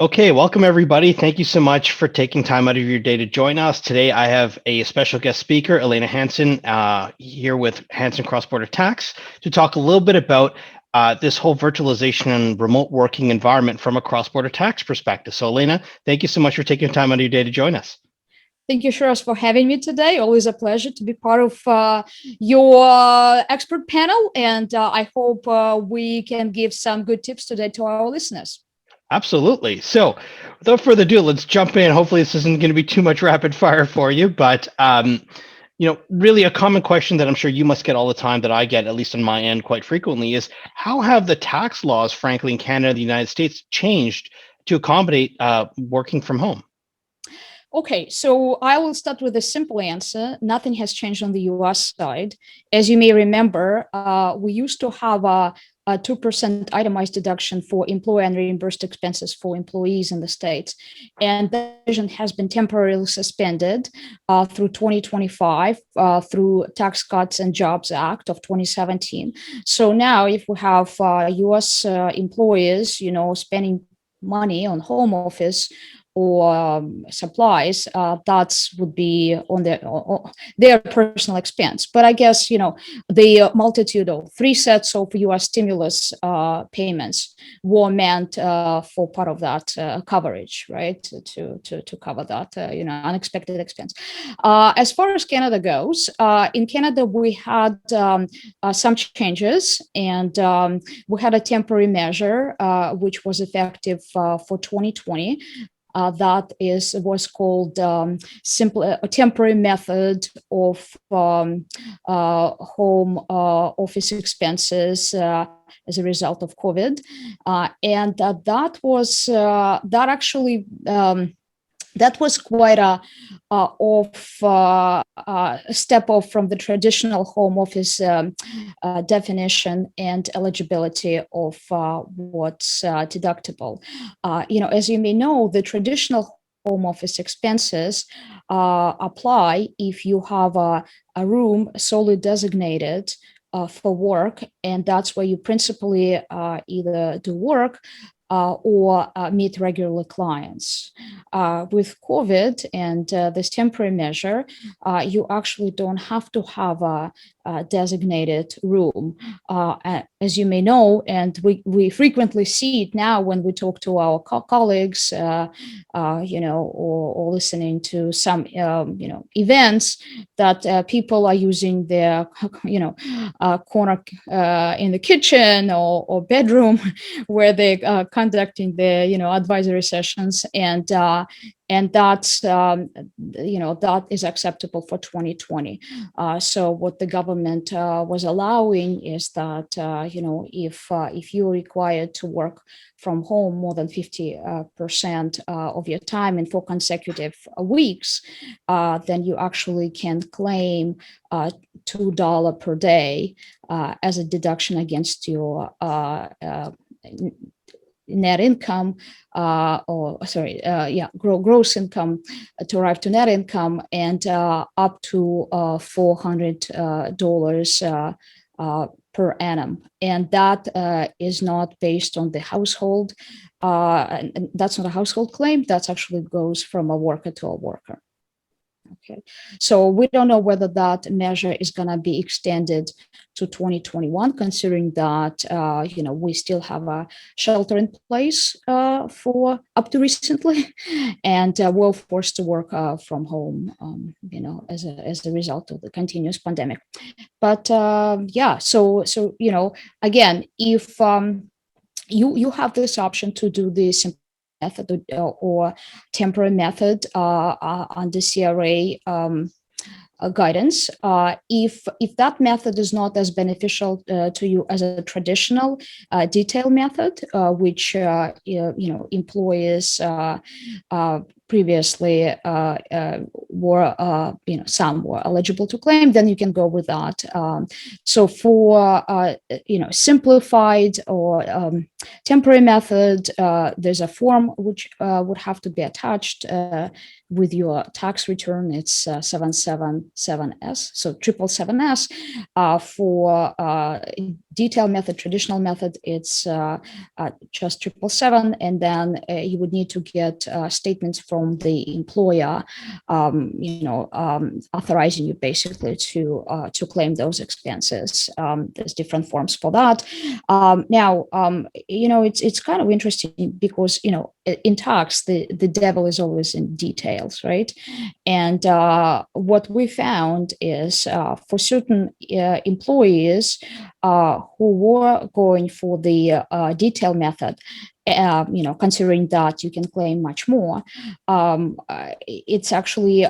Okay, welcome everybody. Thank you so much for taking time out of your day to join us. Today I have a special guest speaker, Elena Hanson, here with Hanson Cross Border Tax to talk a little bit about this whole virtualization and remote working environment from a cross-border tax perspective. So Elena, thank you so much for taking time out of your day to join us. Thank you, Shiraz, for having me today. Always a pleasure to be part of your expert panel. And I hope we can give some good tips today to our listeners. Absolutely. So without further ado, let's jump in. Hopefully this isn't going to be too much rapid fire for you, but really a common question that I'm sure you must get all the time that I get, at least on my end quite frequently, is how have the tax laws, frankly, in Canada and the United States changed to accommodate working from home? Okay, so I will start with a simple answer. Nothing has changed on the US side. As you may remember, we used to have a 2% itemized deduction for employer and reimbursed expenses for employees in the States. And that provision has been temporarily suspended through 2025 through Tax Cuts and Jobs Act of 2017. So now if we have US employees, spending money on home office or supplies, that would be on their personal expense. But I guess, the multitude of 3 sets of US stimulus payments were meant for part of that coverage, right? To cover that, unexpected expense. As far as Canada goes, in Canada, we had some changes, and we had a temporary measure, which was effective for 2020. That was called a temporary method of home office expenses as a result of COVID, and that was quite a step off from the traditional home office definition and eligibility of what's deductible. As you may know, the traditional home office expenses apply if you have a room solely designated for work, and that's where you principally either do work or meet regular clients. With COVID and this temporary measure, you actually don't have to have a designated room. As you may know, and we frequently see it now when we talk to our colleagues, or listening to some, events that people are using their, corner in the kitchen or bedroom where they conducting their advisory sessions, and that's that is acceptable for 2020. So what the government was allowing is that if you're required to work from home more than 50% of your time in 4 consecutive weeks, then you actually can claim $2 per day as a deduction against your net income, gross income to arrive to net income, and up to $400 per annum. And that is not based on the household. And that's not a household claim. That actually goes from a worker to a worker. Okay, so we don't know whether that measure is going to be extended to 2021, considering that we still have a shelter in place for up to recently, and we're forced to work from home, as a result of the continuous pandemic. But so again, if you have this option to do this method or temporary method under CRA guidance. If that method is not as beneficial to you as a traditional detail method, which employers previously were, some were eligible to claim, then you can go with that. So for, simplified or temporary method, there's a form which would have to be attached with your tax return. It's 777S, so 777S for detail method, traditional method, it's just 777, and then you would need to get statements from the employer, authorizing you basically to claim those expenses. There's different forms for that. Now, it's kind of interesting because in tax the devil is always in details, right? And what we found is for certain employees who were going for the detail method, considering that you can claim much more, it's actually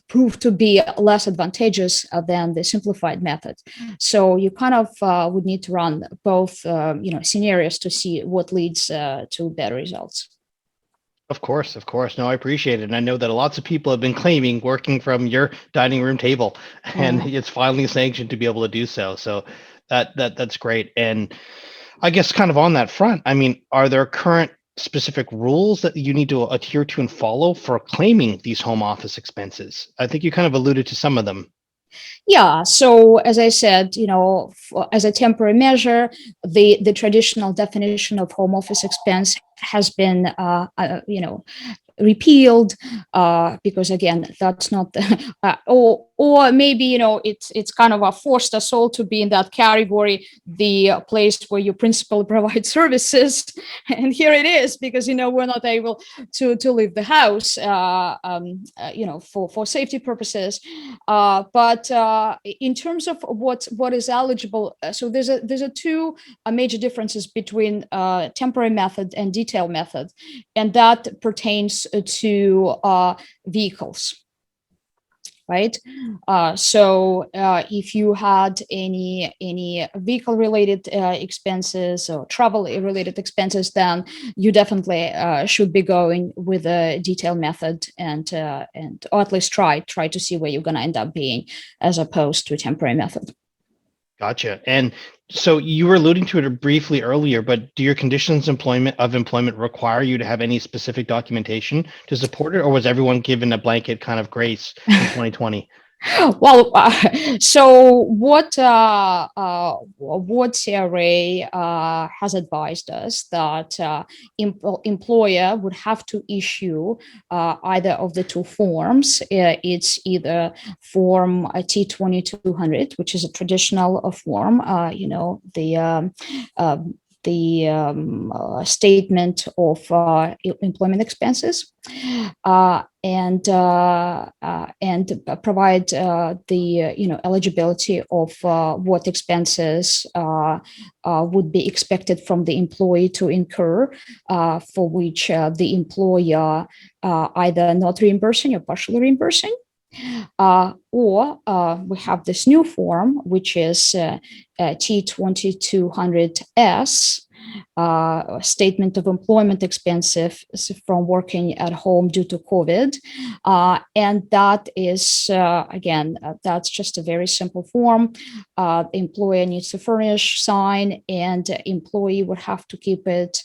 proved to be less advantageous than the simplified method. So you kind of would need to run both scenarios to see what leads to better results. Of course, of course. No, I appreciate it. And I know that lots of people have been claiming working from your dining room table, and it's finally sanctioned to be able to do so. So that's great. And I guess kind of on that front, I mean, are there current specific rules that you need to adhere to and follow for claiming these home office expenses? I think you kind of alluded to some of them. Yeah. So as I said, as a temporary measure, the traditional definition of home office expense has been, repealed, because again, that's not the, or maybe it's kind of forced us all to be in that category, the place where you principally provide services, and here it is because we're not able to leave the house, for safety purposes, but in terms of what is eligible, so there's a two major differences between temporary method and detail method, and that pertains to vehicles, right? So if you had any vehicle related expenses or travel related expenses, then you definitely should be going with a detail method, and or at least try to see where you're going to end up being, as opposed to a temporary method. Gotcha. And so you were alluding to it briefly earlier, but do your conditions of employment require you to have any specific documentation to support it, or was everyone given a blanket kind of grace in 2020? Well, so what CRA has advised us that employer would have to issue either of the two forms. It's either form T2200, which is a traditional form, the statement of employment expenses, and provide the eligibility of what expenses would be expected from the employee to incur, for which the employer either not reimbursing or partially reimbursing. Or we have this new form, which is T2200S, statement of employment expenses from working at home due to COVID. And that is, again, that's just a very simple form. The employer needs to furnish, sign, and employee would have to keep it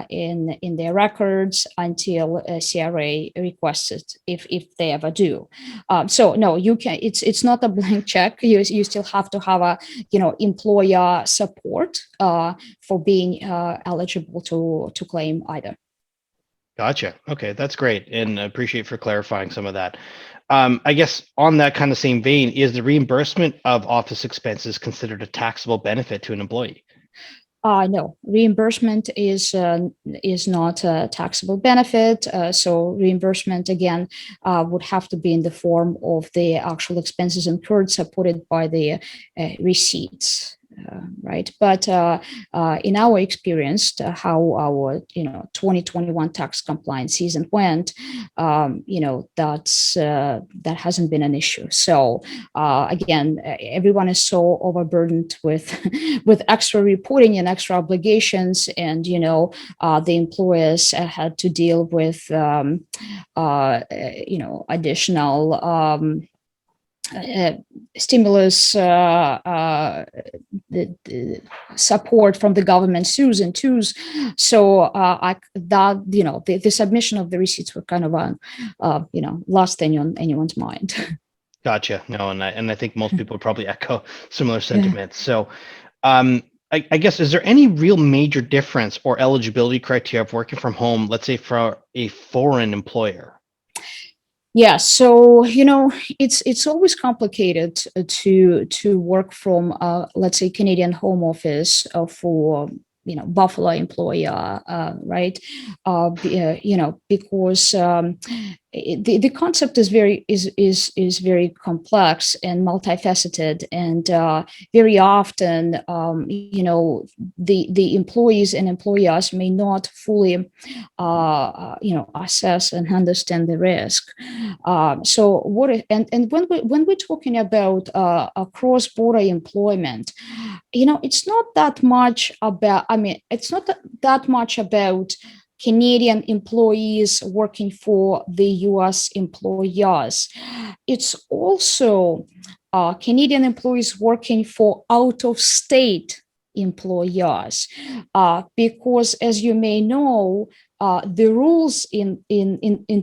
in their records until CRA requests it, if they ever do. So no, you can. It's not a blank check. You still have to have a employer support for being eligible to claim either. Gotcha. Okay, that's great, and I appreciate for clarifying some of that. I guess on that kind of same vein, is the reimbursement of office expenses considered a taxable benefit to an employee? No, reimbursement is not a taxable benefit. So reimbursement again would have to be in the form of the actual expenses incurred, supported by the receipts. Right, but in our experience, how our 2021 tax compliance season went, that hasn't been an issue. So again, everyone is so overburdened with with extra reporting and extra obligations, and the employers had to deal with additional stimulus, the support from the government, SUS and TUS. So the submission of the receipts were kind of last thing on anyone's mind. Gotcha. No, and I think most people probably echo similar sentiments. So, um, I guess, is there any real major difference or eligibility criteria of working from home, let's say for a foreign employer? Yeah, so it's always complicated to work from let's say Canadian home office for Buffalo employer, right? Because the concept is very complex and multifaceted, and very often the employees and employers may not fully assess and understand the risk. So and when we're talking about a cross-border employment, it's not that much about, it's not that much about Canadian employees working for the US employers. It's also Canadian employees working for out of state employers, because as you may know, the rules in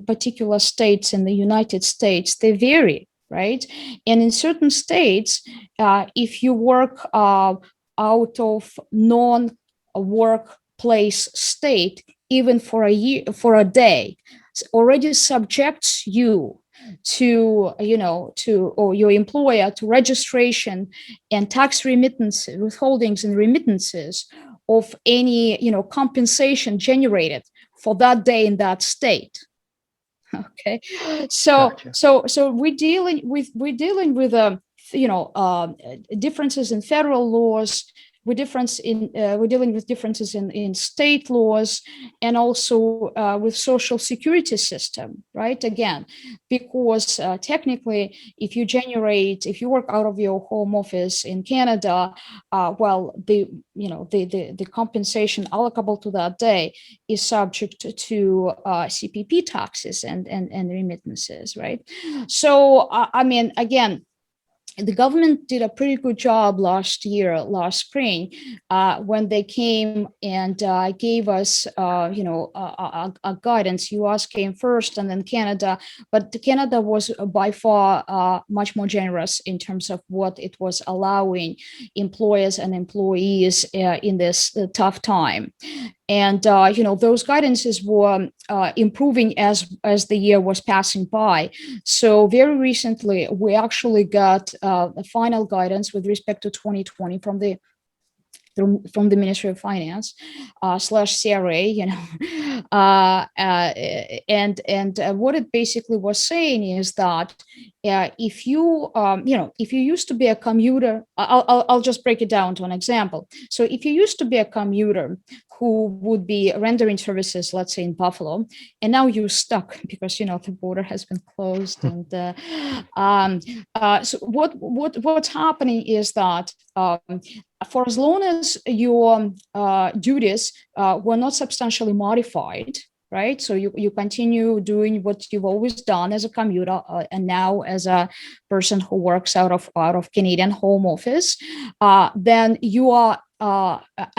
particular states in the United States, they vary, right? And in certain states, if you work out of non-workplace state, even for a year, for a day, already subjects you to or your employer to registration and tax remittances, withholdings and remittances of any compensation generated for that day in that state. Okay, so Gotcha. we're dealing with differences in federal laws. We're dealing with differences in state laws, and also with social security system, right? Again, because technically, if you work out of your home office in Canada, well, the compensation allocable to that day is subject to CPP taxes and remittances, right? So, again, the government did a pretty good job last spring, when they came and gave us, a guidance. US came first, and then Canada, but Canada was by far much more generous in terms of what it was allowing employers and employees in this tough time. And those guidances were improving as the year was passing by. So very recently, we actually got the final guidance with respect to 2020 from the Ministry of Finance slash CRA, and what it basically was saying is that if you used to be a commuter, I'll just break it down to an example. So if you used to be a commuter who would be rendering services, let's say in Buffalo, and now you're stuck because the border has been closed, and so what's happening is that for as long as your duties were not substantially modified, right? So you continue doing what you've always done as a commuter, and now as a person who works out of Canadian home office, then you are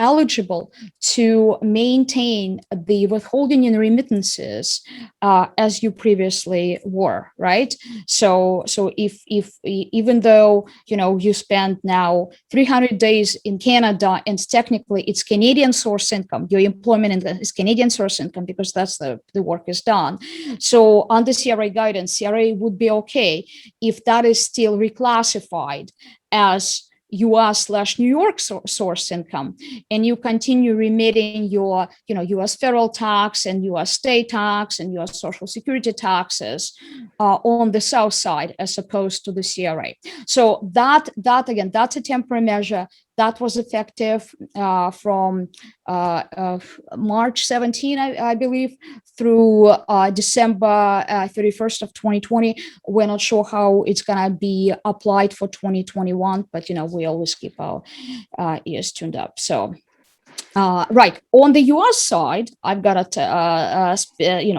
eligible to maintain the withholding and remittances as you previously were, right? So if even though you spend now 300 days in Canada, and technically it's Canadian source income, your employment is Canadian source income because that's the work is done. So under CRA guidance, CRA would be okay if that is still reclassified as US/New York source income, and you continue remitting your US federal tax and US state tax and US social security taxes on the south side as opposed to the CRA. So that again, that's a temporary measure that was effective from March 17, I believe, through December 31st of 2020. We're not sure how it's going to be applied for 2021, but we always keep our ears tuned up. So right on the U.S. side, I've got to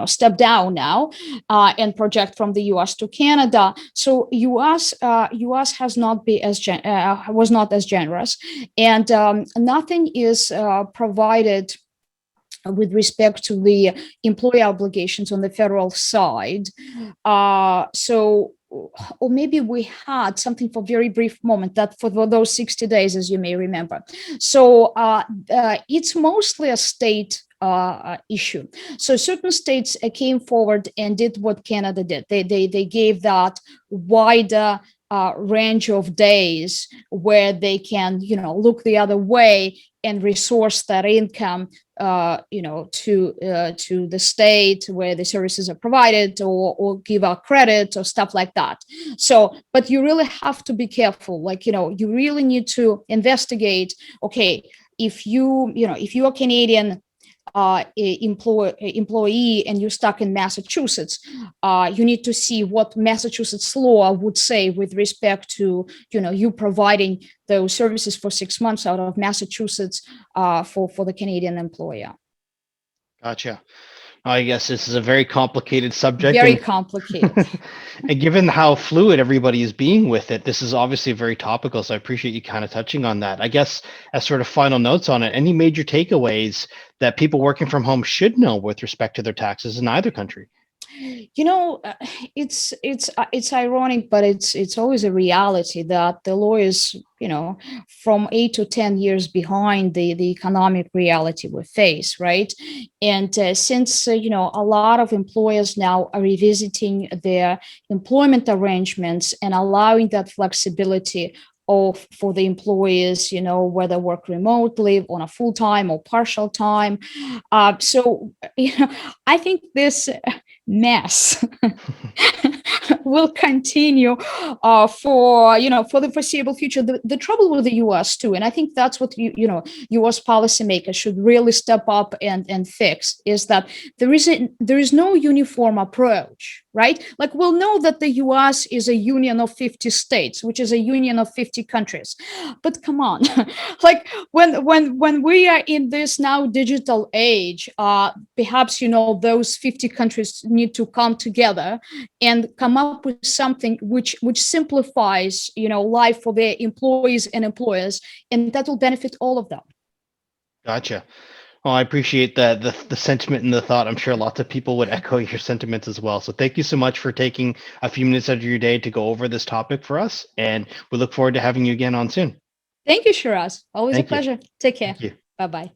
step down now and project from the U.S. to Canada. So U.S. has not been was not as generous, and nothing is provided with respect to the employee obligations on the federal side. So or maybe we had something for a very brief moment, that for those 60 days, as you may remember. So it's mostly a state issue. So certain states came forward and did what Canada did. They gave that wider range of days where they can, look the other way and resource that income, to the state where the services are provided, or give out credit or stuff like that. So, but you really have to be careful. Like, you really need to investigate. Okay, if you're Canadian employee and you're stuck in Massachusetts, you need to see what Massachusetts law would say with respect to, you providing those services for 6 months out of Massachusetts for the Canadian employer. Gotcha. I guess this is a very complicated subject. Very complicated. And given how fluid everybody is being with it, this is obviously very topical. So I appreciate you kind of touching on that. I guess as sort of final notes on it, any major takeaways that people working from home should know with respect to their taxes in either country? It's ironic, but it's always a reality that the lawyers, from 8 to 10 years behind the economic reality we face, right? And since a lot of employers now are revisiting their employment arrangements and allowing that flexibility for the employees, whether work remotely on a full time or partial time. So I think this mess will continue for the foreseeable future. The trouble with the U.S. too, and I think that's what U.S. policymakers should really step up and fix, is that there is no uniform approach, right? Like, we'll know that the U.S. is a union of 50 states, which is a union of 50 countries, but come on, like when we are in this now digital age, perhaps those 50 countries need to come together and come up with something which simplifies life for their employees and employers, and that will benefit all of them. Gotcha. Well, I appreciate the sentiment and the thought. I'm sure lots of people would echo your sentiments as well. So thank you so much for taking a few minutes out of your day to go over this topic for us, and we look forward to having you again on soon. Thank you, Shiraz. Always Thank a pleasure. Take care. Thank you. Bye-bye.